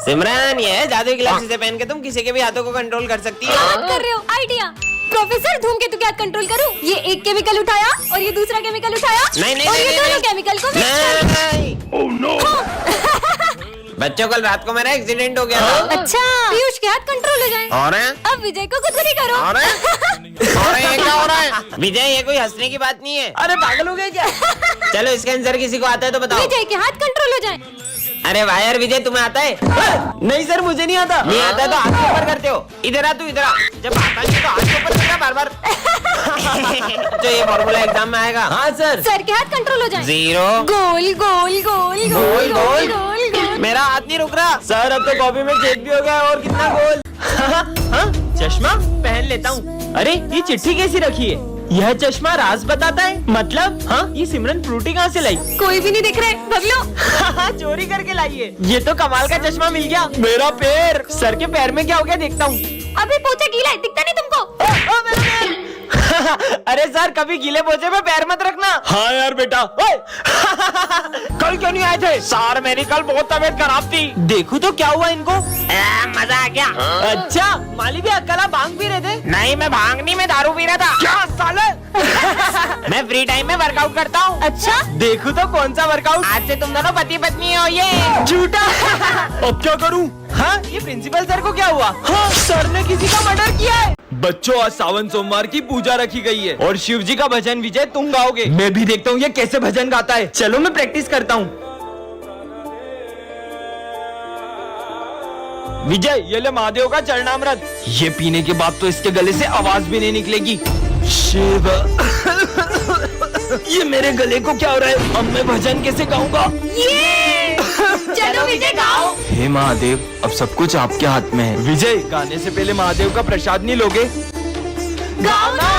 सिमरन, ये है जादुई ग्लासेस से पहन के तुम किसी के भी हाथों को कंट्रोल कर सकती क्या हो। बात कर रहे हो? आइडिया। प्रोफेसर, धूमकेतु क्या कंट्रोल करूं? ये एक केमिकल उठाया और ये दूसरा केमिकल उठाया नहीं, और ये नहीं, दोनों नहीं। केमिकल को mix कर- नहीं। Oh no! बच्चों, कल रात को मेरा एक्सीडेंट हो गया था। अच्छा, पीयूष के हाथ कंट्रोल हो जाए। और अब विजय को खुद करो। और ये क्या हो रहा है? विजय, ये कोई हंसने की बात नहीं है। अरे पागल हो गए क्या? चलो, इसका आंसर किसी को आता है तो बताओ। विजय के हाथ कंट्रोल हो जाए। अरे वाह यार विजय, तुम्हें आता है? नहीं सर, मुझे नहीं आता। नहीं आता है तो हाथ के ऊपर करते हो। इधर आ, तू इधर आ। जब आता नहीं तो हाथ के ऊपर करना बार बार। तो ये फॉर्मूला एग्जाम में आएगा। हाँ सर। सर के हाथ कंट्रोल हो जाए। 0 गोल गोल गोल गोल गोल गोल गोल। मेरा हाथ नहीं रुक रहा। सर, अब तो कॉपी में चेक भी हो गया और कितना गोल। हाँ, चश्मा पहन लेता हूँ। अरे, ये चिट्ठी कैसी रखी है? यह चश्मा राज बताता है। मतलब? हाँ, ये सिमरन फ्रूटी कहाँ से लाई? कोई भी नहीं दिख रहे, भाग लो। चोरी करके लाई है। ये तो कमाल का चश्मा मिल गया। मेरा पैर, सर के पैर में क्या हो गया देखता हूँ। अभी पोछा गीला है, दिखता नहीं तुमको? अरे सर, कभी गीले पोछे पे पैर मत रखना। हाँ यार बेटा। कल क्यों नहीं आए थे? सर, मेरी कल बहुत तबीयत खराब थी। देखूं तो क्या हुआ इनको? मजा आ गया। अच्छा, माली भी अकेला भांग पी रहे थे? नहीं, मैं भांग नहीं, मैं दारू पी रहा था। क्या साले? मैं फ्री टाइम में वर्कआउट करता हूँ। अच्छा, देखूं तो कौन सा वर्कआउट? आज से तुम दोनों पति पत्नी हो। ये झूठा। अब क्या करूं? हाँ, ये प्रिंसिपल सर को क्या हुआ? हाँ, सर ने किसी का मर्डर किया है। बच्चों, आज सावन सोमवार की पूजा रखी गई है और शिव जी का भजन विजय तुम गाओगे। मैं भी देखता हूँ ये कैसे भजन गाता है। चलो, मैं प्रैक्टिस करता हूँ। विजय, ये ले महादेव का चरणामृत। ये पीने के बाद तो इसके गले से आवाज भी नहीं निकलेगी। शिव। ये मेरे गले को क्या हो रहा है? अब मैं भजन कैसे गाऊंगा? ये चलो विजय गाओ। हे महादेव, अब सब कुछ आपके हाथ में है। विजय, गाने से पहले महादेव का प्रसाद नहीं लोगे? गाओ ना।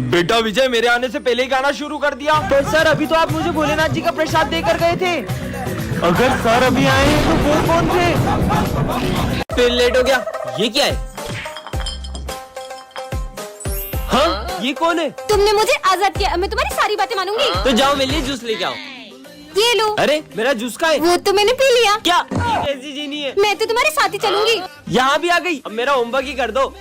बेटा विजय, मेरे आने से पहले ही गाना शुरू कर दिया। पर सर, अभी तो आप मुझे भोलेनाथ जी का प्रसाद देकर गए थे। अगर सर अभी आए तो वो कौन थे? फिर लेट हो गया। ये क्या है? हाँ, ये कौन है? तुमने मुझे आजाद किया, मैं तुम्हारी सारी बातें मानूंगी। तो जाओ, मेरे लिए जूस लेके आओ। ये लो। अरे, मेरा जूस का है। वो तो मैंने पी लिया। क्या? ये कैसी जीनी है? मैं तो तुम्हारे साथ ही चलूंगी। यहाँ भी आ गई। अब मेरा होमवर्क ही कर दो।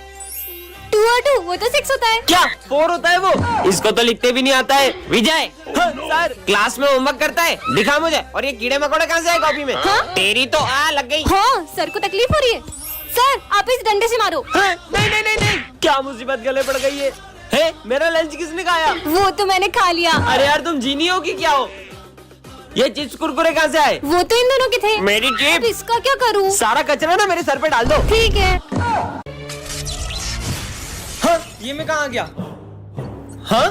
2 और 2 वो तो 6 होता है। क्या 4 होता है वो? इसको तो लिखते भी नहीं आता है। विजय, सर क्लास में होमवर्क करता है, दिखा मुझे। और ये कीड़े मकोड़े कहाँ से आए कॉपी में? हाँ? तेरी तो लग गई। हाँ, सर को तकलीफ हो रही है। सर, आप इस डंडे से मारो। हाँ? नहीं नहीं नहीं नहीं, क्या मुसीबत गले पड़ गई है? हे, मेरा लंच किसने खाया? वो तो मैंने खा लिया। अरे यार, तुम जीनी हो कि क्या हो? ये चिप्स कुरकुरे कहाँ से आए? वो तो इन दोनों के थे। मेरी अब चिप्स। इसका क्या करूँ? सारा कचरा ना मेरे सर पे डाल दो। ठीक है। हाँ, ये मैं कहाँ गया? हाँ,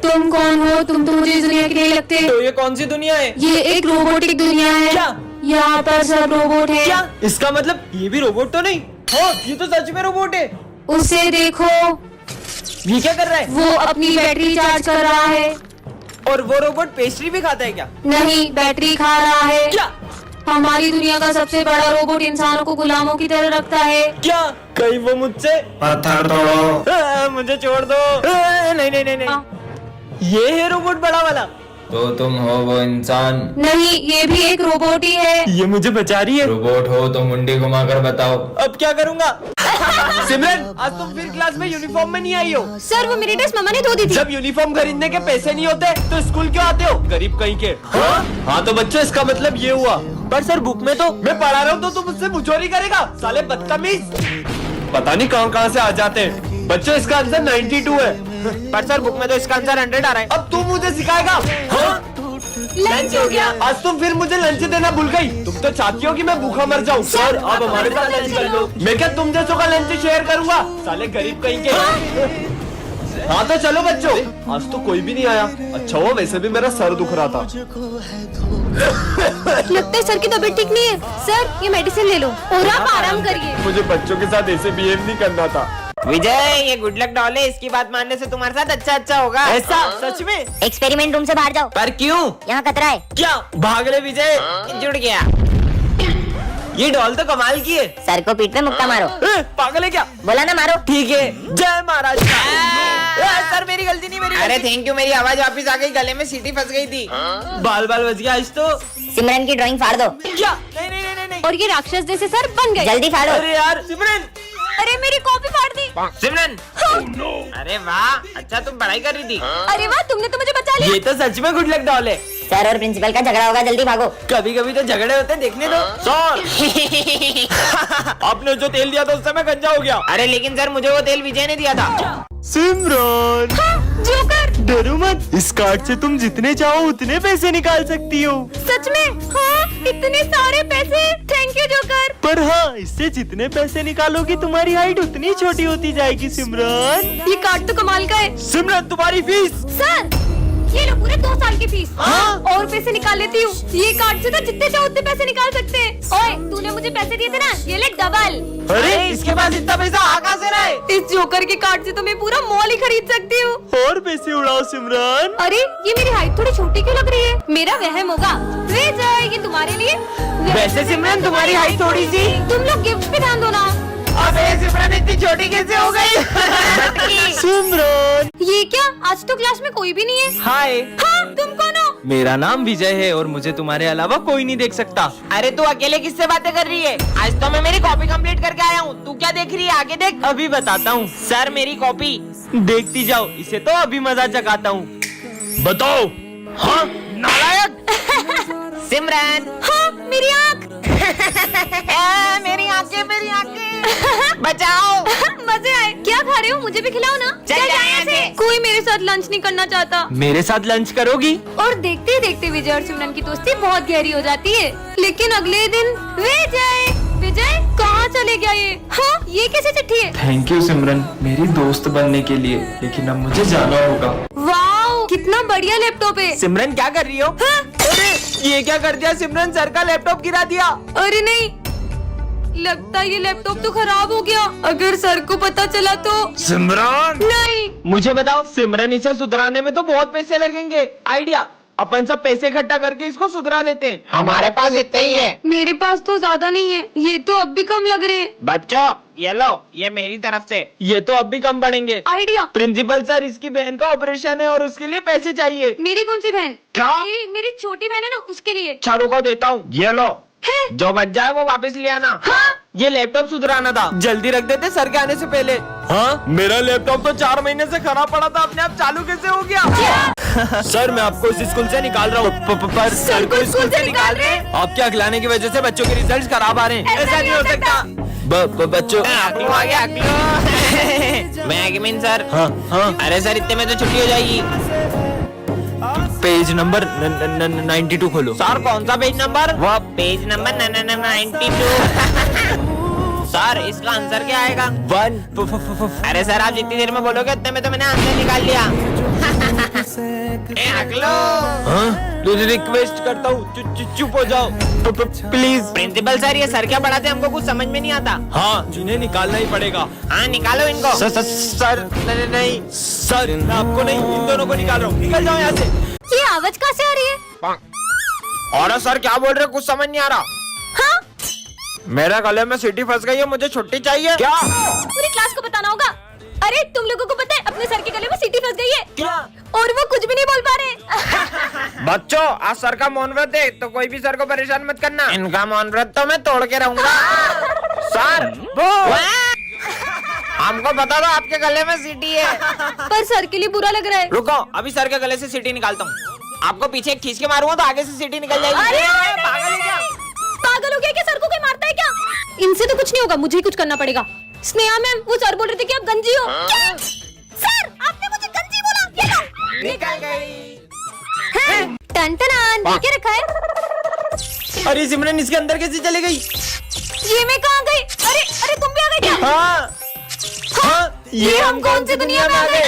तुम कौन हो? तुम तो मुझे इस दुनिया के नहीं लगते। तो ये कौन सी दुनिया है? ये एक रोबोटिक दुनिया है। क्या? यहाँ पर सब रोबोट है। क्या? इसका मतलब ये भी रोबोट तो नहीं? हाँ, ये तो सच में रोबोट है। उसे देखो, ये क्या कर रहा है? वो अपनी बैटरी चार्ज कर रहा है। और वो रोबोट पेस्ट्री भी खाता है क्या? नहीं, बैटरी खा रहा है। क्या? हमारी दुनिया का सबसे बड़ा रोबोट इंसानों को गुलामों की तरह रखता है। क्या? कहीं वो मुझसे पत्थर तोड़ो। मुझे छोड़ दो। नहीं नहीं नहीं नहीं, ये है रोबोट बड़ा वाला। तो तुम हो वो इंसान? नहीं, ये भी एक रोबोट ही है। ये मुझे बचा रही है। रोबोट हो तो मुंडी घुमाकर बताओ। अब क्या करूँगा? सिमरन, आज तुम फिर क्लास में यूनिफॉर्म में नहीं आई हो। सर, वो मेरी ड्रेस मम्मा ने धो दी थी। जब यूनिफॉर्म खरीदने के पैसे नहीं होते तो स्कूल क्यों आते हो? गरीब कहीं के। हाँ तो बच्चों, इसका मतलब ये हुआ। पर सर, बुक में तो मैं पढ़ा रहा हूँ तो तुम मुझसे मुझोरी करेगा? साले बदतमीज, पता नहीं कहाँ से आ जाते हैं। बच्चों, इसका आंसर 92 है। पर सर, बुक में तो इसका आंसर 100 आ रहा है। अब तू मुझे सिखाएगा? हाँ? लंच हो गया। आज तुम फिर मुझे लंच देना भूल गई। तुम तो चाहती हो कि मैं भूखा मर जाऊं। सर, आप हमारे साथ लंच कर लो। मैं क्या तुम जैसों का लंच शेयर करूंगा? साले गरीब कहीं के। हाँ तो चलो बच्चों, आज तो कोई भी नहीं आया। अच्छा हुआ, वैसे भी मेरा सर दुख रहा था। लगता है सर की तबीयत ठीक नहीं है। सर, ये मेडिसिन ले लो और आप आराम करिए। मुझे बच्चों के साथ ऐसे बिहेव नहीं करना था। विजय, ये गुड लक डॉल है, इसकी बात मानने से तुम्हारे साथ अच्छा होगा। ऐसा? सच में? एक्सपेरिमेंट रूम से बाहर जाओ। पर क्यों? यहाँ खतरा है। क्या? भाग ले विजय। जुड़ गया। ये डॉल तो कमाल की है। सर को पीठ में मुक्का मारो। पागल है क्या? बोला ना मारो। ठीक है, जय महाराज का। सर मेरी गलती नहीं, मेरी अरे थैंक यू, मेरी आवाज वापस आ गई, गले में सीटी फंस गई थी। बाल बाल बच गया आज तो। सिमरन की ड्राइंग फाड़ दो। क्या? नहीं नहीं नहीं नहीं। और ये राक्षस जैसे सर बन गए। जल्दी फाड़ो। अरे यार सिमरन, अरे मेरी कॉपी फाड़ दी। सिमरन, अरे वाह, अच्छा तुम पढ़ाई कर रही थी। अरे वाह, तुमने तो मुझे बचा लिया। ये तो सच में गुड लक डॉल है। सर और प्रिंसिपल का झगड़ा होगा, जल्दी भागो। कभी कभी तो झगड़े होते हैं, देखने दो। सर आपने जो तेल दिया था उससे मैं गंजा हो गया। अरे लेकिन सर मुझे वो तेल विजय ने दिया था। सिमरन, जोकर, डरो मत, इस कार्ड से तुम जितने चाहो उतने पैसे निकाल सकती हो। सच में? हाँ, इतने सारे पैसे। Thank you joker. पर हाँ, इससे जितने पैसे निकालोगी तुम्हारी हाइट उतनी छोटी होती जाएगी सिमरन। ये कार्ड तो कमाल का है। सिमरन तुम्हारी फीस। सर ये लो पूरे 2 साल की फीस। हाँ? और पैसे निकाल लेती हूँ। ये कार्ड से तो जितने चाहो उतने पैसे निकाल सकते हैं। ओए, तूने मुझे पैसे दिए थे ना, ये ले डबल। अरे इसके पास इतना पैसा आ कहाँ से रहा है? इस जोकर के कार्ड से तो मैं पूरा मॉल ही खरीद सकती हूँ। और पैसे उड़ाओ सिमरन। अरे ये मेरी हाइट थोड़ी छोटी क्यों लग रही है? मेरा वहम होगा। विजय, ये तुम्हारे लिए। वैसे सिमरन तुम्हारी हाइट थोड़ी सी। तुम लोग गिफ्ट पे ध्यान दो ना। अबे सिमरन इतनी छोटी कैसे हो गई? सिमरन, ये क्या, आज तो क्लास में कोई भी नहीं है। हाय, हाँ, तुम कौन हो? मेरा नाम विजय है और मुझे तुम्हारे अलावा कोई नहीं देख सकता। अरे तू अकेले किससे बातें कर रही है? आज तो मैं मेरी कॉपी कंप्लीट करके आया हूँ, तू क्या देख रही है? आगे देख। अभी बताता हूँ। सर मेरी कॉपी। देखती जाओ, इसे तो अभी मजा चकाता हूँ। बताओ। हाँ नालायक। सिमरन, हाँ, मेरी आँख। मेरी आंखें, मेरी आंखें, बचाओ। मजे आए। क्या खा रहे हो? मुझे भी खिलाओ ना। चल जा यहाँ से। कोई मेरे साथ लंच नहीं करना चाहता। मेरे साथ लंच करोगी? और देखते ही देखते विजय और सिमरन की दोस्ती बहुत गहरी हो जाती है। लेकिन अगले दिन विजय, विजय कहाँ चले गया ये? हाँ, ये कैसे चिट्ठी है? थैंक यू सिमरन, मेरी दोस्त बनने के लिए, लेकिन अब मुझे जाना होगा। वाओ, कितना बढ़िया लैपटॉप है। सिमरन क्या कर रही हो? हाँ? अरे ये क्या कर दिया सिमरन? सर का लैपटॉप गिरा दिया। अरे नहीं, लगता है ये लैपटॉप तो खराब हो गया। अगर सर को पता चला तो। सिमरन नहीं। मुझे बताओ सिमरन, इसे सुधराने में तो बहुत पैसे लगेंगे। आइडिया, अपन सब पैसे इकट्ठा करके इसको सुधरा लेते हैं। हमारे पास इतना ही है। मेरे पास तो ज्यादा नहीं है, ये तो अब भी कम लग रहे हैं। बच्चों ये लो, ये मेरी तरफ से। ये तो अब भी कम पड़ेंगे। आइडिया। प्रिंसिपल सर, इसकी बहन का ऑपरेशन है और उसके लिए पैसे चाहिए। मेरी कौन सी बहन? क्या? मेरी छोटी बहन है ना, उसके लिए। चारों को देता हूँ। ये लो, है? जो बच जाए वो वापस ले आना। हाँ? ये लैपटॉप सुधराना था, जल्दी रख देते सर के आने से पहले। हाँ, मेरा लैपटॉप तो 4 महीने से खराब पड़ा था, अपने आप चालू कैसे हो गया? सर मैं आपको इस स्कूल से निकाल रहा हूँ। पर सर को स्कूल से निकाल रहे हैं? आपके अगलाने की वजह से बच्चों के रिजल्ट खराब आ रहे हैं। ऐसा नहीं हो सकता। बच्चों अगलो आ गया, अगलो। मैं आगमिन सर। हाँ हाँ, अरे सर इतने में तो छुट्टी हो जाएगी। पेज नंबर 92 खोलो। सर कौन सा पेज नंबर? वो पेज नंबर 92। सर इसका आंसर क्या आएगा? 1। अरे सर आप जितनी देर में बोलोगे उतने में तो मैंने आंसर निकाल लिया। अगलो। हाँ, तुझे रिक्वेस्ट करता हूँ चुप हो जाओ प्लीज। प्रिंसिपल सर ये सर क्या पढ़ाते हैं, हमको कुछ समझ में नहीं आता। हाँ, इन्हें निकालना ही पड़ेगा। हाँ निकालो इनको। सर नहीं सर, मैं आपको नहीं, इन दोनों को निकाल रहा हूँ। निकल जाओ यहाँ से। ये आवाज कहाँ से आ रही है? और सर क्या बोल रहे हो, कुछ समझ नहीं आ रहा। हाँ? मेरे गले में सीटी फंस गई है, मुझे छुट्टी चाहिए। क्या? पूरी क्लास को बताना होगा। अरे तुम लोगों को पता है अपने सर के गले में सीटी फंस गई है। क्या? और वो कुछ भी नहीं बोल पा रहे। बच्चों आज सर का मौन व्रत है, तो कोई भी सर को परेशान मत करना। इनका मौन व्रत तो मैं तोड़ के रहूंगा। सर हमको बता दो आपके गले में सीटी है। पर सर के लिए बुरा लग रहा है। रुको अभी सर के गले से सीटी निकालता हूँ। आपको पीछे एक खींच के मारूंगा तो आगे से सीटी निकल जाएगी। अरे पागल है क्या? पागल हो गया क्या? सर को कोई मारता है क्या? इनसे तो कुछ नहीं होगा, मुझे ही कुछ करना पड़ेगा। स्नेहा मैम, वो सर बोल रहे थे कि आप गंजी हो। क्या? सर आपने मुझे गंजी बोला? ये लो। निकल गई। टन टन, ये क्या रखा है? अरे सिमरन इसके अंदर कैसे चले गई? ये मैं कहाँ गई? अरे अरे तुम भी आ गए क्या? हाँ हाँ, ये हम कौन सी दुनिया में आ गए?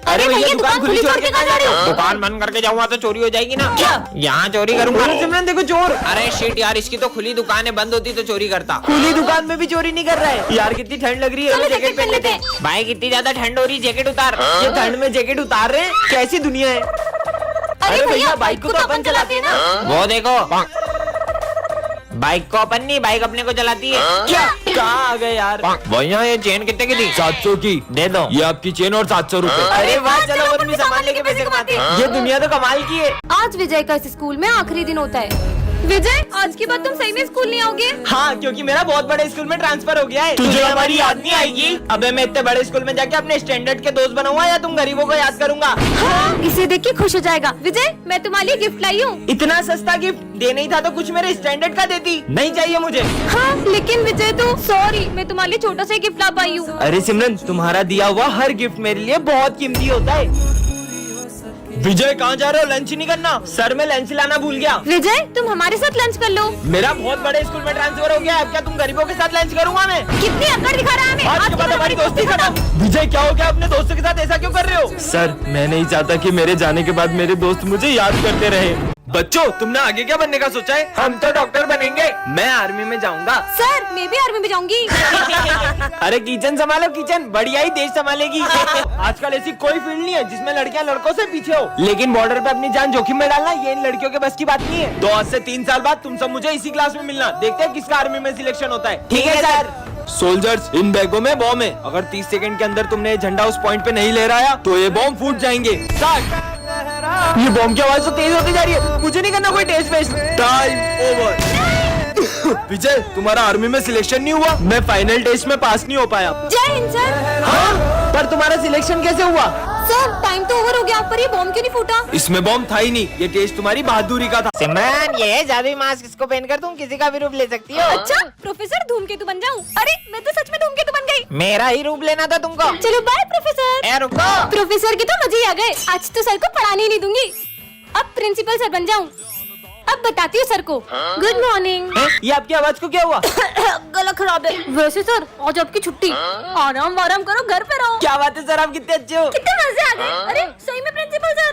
अरे भैया दुकान खुली छोड़ के कहाँ जा रहे हो? दुकान बंद करके जाऊंगा तो चोरी हो जाएगी ना। क्या? यहाँ चोरी करूंगा। अरे सिमरन देखो चोर। अरे शिट यार, इसकी तो खुली दुकान है, बंद होती तो चोरी करता। खुली दुकान में भी चोरी नहीं कर रहा है। यार कितनी ठंड लग रही है, चलो जैकेट पहन लेते हैं। भाई कितनी ज्यादा ठंड हो रही, जैकेट उतार। ये ठंड में जैकेट उतार रहे हैं? कैसी दुनिया है? अरे भैया बाइक को तो अपन चलाते हैं ना। वो देखो बाइक को अपन नहीं, बाइक अपने को चलाती है। क्या कहाँ आ गए यार? भैया ये चेन कितने की थी? 700 की दे दो। ये आपकी चेन और 700 रुपए। अरे वाह, चलो वो भी सामान लेके पैसे कमाते हैं। ये दुनिया तो कमाल की है। आज विजय का इस स्कूल में आखिरी दिन होता है। विजय, आज के बाद तुम सही में स्कूल नहीं आओगे? हाँ, क्योंकि मेरा बहुत बड़े स्कूल में ट्रांसफर हो गया है। तुझे हमारी याद नहीं आएगी? अबे मैं इतने बड़े स्कूल में जाके अपने स्टैंडर्ड के दोस्त बनाऊंगा या तुम गरीबों को याद करूंगा? हाँ, इसे देख के खुश हो जाएगा। विजय, मैं तुम्हारे लिए गिफ्ट लाई हूँ। इतना सस्ता गिफ्ट देना ही था तो कुछ मेरे स्टैंडर्ड का देती। नहीं चाहिए मुझे। हाँ, लेकिन विजय तो सॉरी, मैं तुम्हारे लिए छोटा सा गिफ्ट ला पाई हूँ। अरे सिमरन, तुम्हारा दिया हुआ हर गिफ्ट मेरे लिए बहुत कीमती होता है। विजय कहाँ जा रहे हो? लंच नहीं करना? सर मैं लंच लाना भूल गया। विजय, तुम हमारे साथ लंच कर लो। मेरा बहुत बड़े स्कूल में ट्रांसफर हो गया है, अब क्या तुम गरीबों के साथ लंच करूंगा मैं? कितनी अकड़ दिखा रहा है हमें। आज के बाद हमारी दोस्ती खत्म। विजय क्या हो गया? अपने दोस्तों के साथ ऐसा क्यों कर रहे हो? सर मैं नहीं चाहता कि मेरे जाने के बाद मेरे दोस्त मुझे याद करते रहे। बच्चों, तुमने आगे क्या बनने का सोचा है? हम तो डॉक्टर बनेंगे। मैं आर्मी में जाऊंगा। सर, मैं भी आर्मी में जाऊंगी। अरे किचन संभालो, किचन बढ़िया ही देश संभालेगी। आजकल ऐसी कोई फील्ड नहीं है जिसमें लड़कियां लड़कों से पीछे हो, लेकिन बॉर्डर पे अपनी जान जोखिम में डालना ये इन लड़कियों के बस की बात नहीं है। तो आज से 3 साल बाद तुम सब मुझे इसी क्लास में मिलना, देखते हैं किसका आर्मी में सिलेक्शन होता है। ठीक है सर। सोल्जर्स, इन बैगों में बॉम्ब है। अगर 30 सेकंड के अंदर तुमने ये झंडा उस पॉइंट पे नहीं लहराया तो ये बॉम्ब फूट जाएंगे। ये बॉम्ब की आवाज तो तेज होती जा रही है। मुझे नहीं करना कोई test waste. Time over. Vijay, तुम्हारा आर्मी में सिलेक्शन नहीं हुआ। मैं फाइनल टेस्ट में पास नहीं हो पाया। जय हिंद सर। हाँ, पर तुम्हारा सिलेक्शन कैसे हुआ? सर, टाइम तो ओवर हो गया, पर ये बॉम्ब क्यों नहीं फूटा? इसमें बॉम्ब था ही नहीं, ये टेस्ट तुम्हारी बहादुरी का था। सिमरन, ये जादुई मास्क इसको पहनकर तुम किसी का भी रूप ले सकती हो। अच्छा, प्रोफेसर धूमकेतु बन जाऊं? अरे, मैं तो सच में धूमकेतु बन गई। मेरा ही रूप लेना था तुमको। चलो बाय प्रोफेसर। ए रुको। प्रोफेसर के तो मजे ही आ गए। आज तो सर को पढ़ाने ही नहीं दूंगी। अब प्रिंसिपल सर बन जाऊं। अब बताती हूँ सर को। Good morning. ये आपकी आवाज को क्या हुआ? गला खराब है। वैसे सर, आज आपकी छुट्टी। आराम आराम करो, घर पे रहो। क्या बात है सर, आप कितने अच्छे हो। कितने मजे आ गए। अरे सही में प्रिंसिपल सर।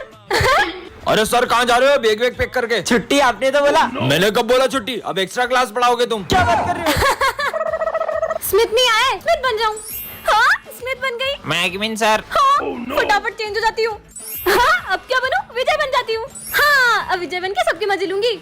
अरे सर, कहाँ जा रहे हो? बैग वैग पैक करके। छुट्टी आपने तो बोला। मैंने कब बोला छुट्टी? अब एक्स्ट्रा क्लास पढ़ाओगे तुम। क्या बात कर रहे हो? स्मिथ नहीं आए, स्मिथ बन जाऊं। हाँ, स्मिथ बन गई। मैकमिन सर। हाँ, फटाफट चेंज हो जाती हूँ। हाँ, अब क्या बनूं? विजय बन जाती हूँ। हाँ, अब विजय बन के सबके मजे लूंगी।